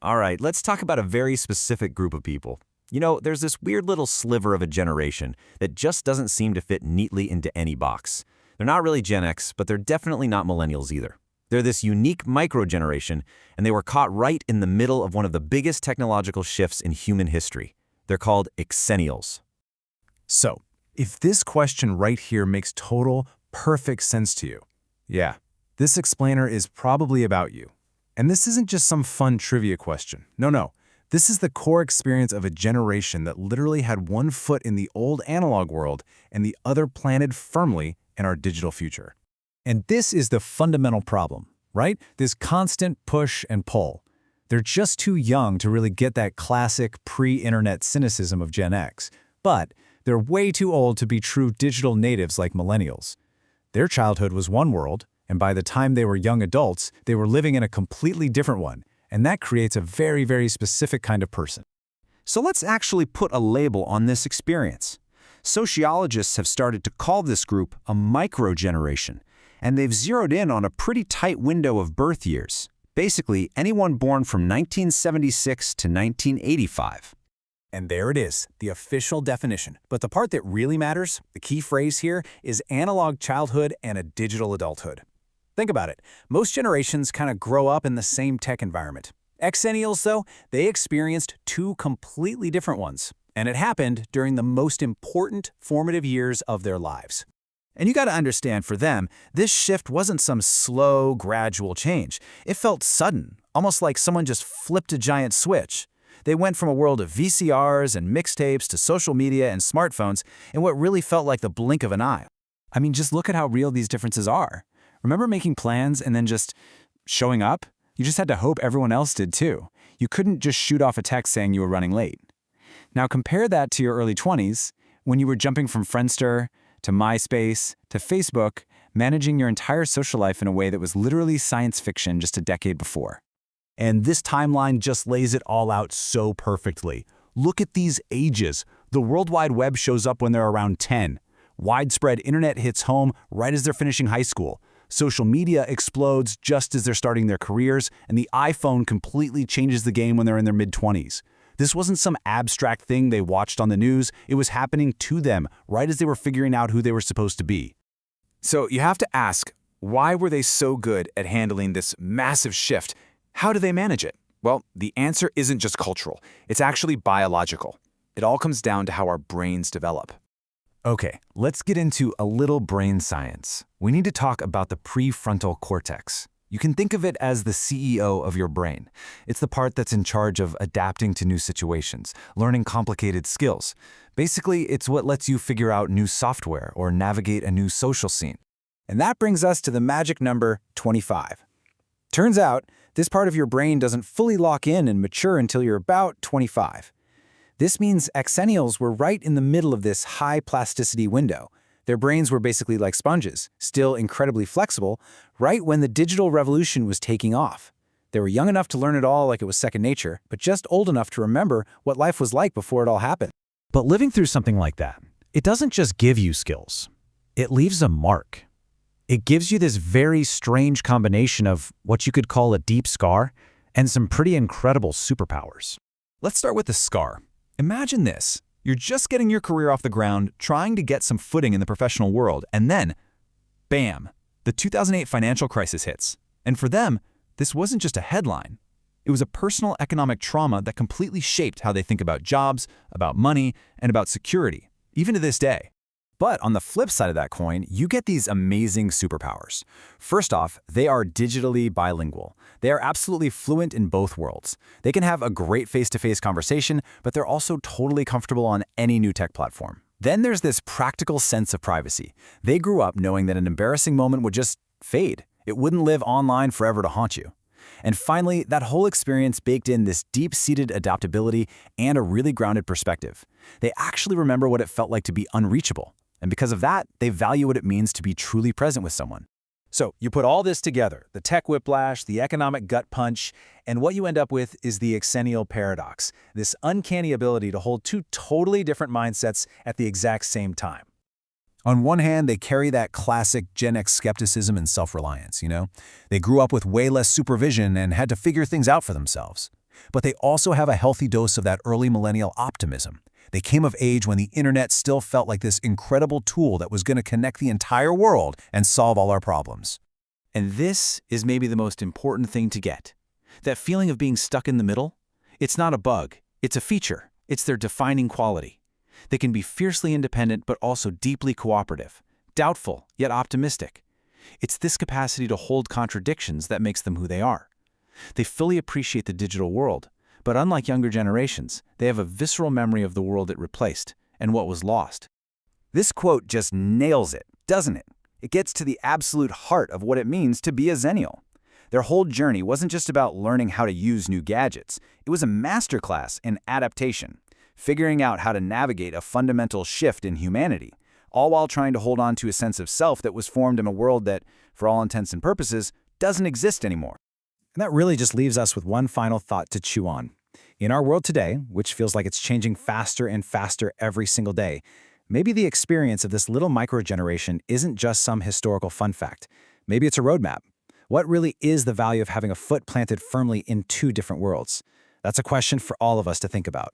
All right, let's talk about a very specific group of people. There's this weird little sliver of a generation that just doesn't seem to fit neatly into any box. They're not really Gen X, but they're definitely not Millennials either. They're this unique micro-generation, and they were caught right in the middle of one of the biggest technological shifts in human history. They're called Xennials. So, if this question right here makes total, perfect sense to you, yeah, this explainer is probably about you. And this isn't just some fun trivia question. No. This is the core experience of a generation that literally had one foot in the old analog world and the other planted firmly in our digital future. And this is the fundamental problem, right? This constant push and pull. They're just too young to really get that classic pre-internet cynicism of Gen X, but they're way too old to be true digital natives like Millennials. Their childhood was one world, and by the time they were young adults, they were living in a completely different one, and that creates a very, very specific kind of person. So let's actually put a label on this experience. Sociologists have started to call this group a microgeneration, and they've zeroed in on a pretty tight window of birth years. Basically, anyone born from 1976 to 1985. And there it is, the official definition. But the part that really matters, the key phrase here, is analog childhood and a digital adulthood. Think about it. Most generations kind of grow up in the same tech environment. Xennials, though, they experienced two completely different ones. And it happened during the most important formative years of their lives. And you got to understand, for them, this shift wasn't some slow, gradual change. It felt sudden, almost like someone just flipped a giant switch. They went from a world of VCRs and mixtapes to social media and smartphones in what really felt like the blink of an eye. I mean, just look at how real these differences are. Remember making plans and then just showing up? You just had to hope everyone else did too. You couldn't just shoot off a text saying you were running late. Now compare that to your early 20s, when you were jumping from Friendster to MySpace to Facebook, managing your entire social life in a way that was literally science fiction just a decade before. And this timeline just lays it all out so perfectly. Look at these ages. The World Wide Web shows up when they're around 10. Widespread internet hits home right as they're finishing high school. Social media explodes just as they're starting their careers, and the iPhone completely changes the game when they're in their mid-20s. This wasn't some abstract thing they watched on the news. It was happening to them right as they were figuring out who they were supposed to be. So you have to ask, why were they so good at handling this massive shift? How do they manage it? Well, the answer isn't just cultural. It's actually biological. It all comes down to how our brains develop. Okay, let's get into a little brain science. We need to talk about the prefrontal cortex. You can think of it as the CEO of your brain. It's the part that's in charge of adapting to new situations, learning complicated skills. Basically, it's what lets you figure out new software or navigate a new social scene. And that brings us to the magic number 25. Turns out, this part of your brain doesn't fully lock in and mature until you're about 25. This means Xennials were right in the middle of this high plasticity window. Their brains were basically like sponges, still incredibly flexible, right when the digital revolution was taking off. They were young enough to learn it all like it was second nature, but just old enough to remember what life was like before it all happened. But living through something like that, it doesn't just give you skills. It leaves a mark. It gives you this very strange combination of what you could call a deep scar and some pretty incredible superpowers. Let's start with the scar. Imagine this. You're just getting your career off the ground, trying to get some footing in the professional world, and then, bam, the 2008 financial crisis hits. And for them, this wasn't just a headline. It was a personal economic trauma that completely shaped how they think about jobs, about money, and about security, even to this day. But on the flip side of that coin, you get these amazing superpowers. First off, they are digitally bilingual. They are absolutely fluent in both worlds. They can have a great face-to-face conversation, but they're also totally comfortable on any new tech platform. Then there's this practical sense of privacy. They grew up knowing that an embarrassing moment would just fade. It wouldn't live online forever to haunt you. And finally, that whole experience baked in this deep-seated adaptability and a really grounded perspective. They actually remember what it felt like to be unreachable. And because of that, they value what it means to be truly present with someone. So you put all this together, the tech whiplash, the economic gut punch, and what you end up with is the Xennial paradox, this uncanny ability to hold two totally different mindsets at the exact same time. On one hand, they carry that classic Gen X skepticism and self-reliance, They grew up with way less supervision and had to figure things out for themselves. But they also have a healthy dose of that early millennial optimism. They came of age when the internet still felt like this incredible tool that was going to connect the entire world and solve all our problems. And this is maybe the most important thing to get. That feeling of being stuck in the middle? It's not a bug, it's a feature. It's their defining quality. They can be fiercely independent but also deeply cooperative, doubtful yet optimistic. It's this capacity to hold contradictions that makes them who they are. They fully appreciate the digital world, but unlike younger generations, they have a visceral memory of the world it replaced and what was lost. This quote just nails it, doesn't it? It gets to the absolute heart of what it means to be a Xennial. Their whole journey wasn't just about learning how to use new gadgets. It was a masterclass in adaptation, figuring out how to navigate a fundamental shift in humanity, all while trying to hold on to a sense of self that was formed in a world that, for all intents and purposes, doesn't exist anymore. And that really just leaves us with one final thought to chew on. In our world today, which feels like it's changing faster and faster every single day, maybe the experience of this little microgeneration isn't just some historical fun fact. Maybe it's a roadmap. What really is the value of having a foot planted firmly in two different worlds? That's a question for all of us to think about.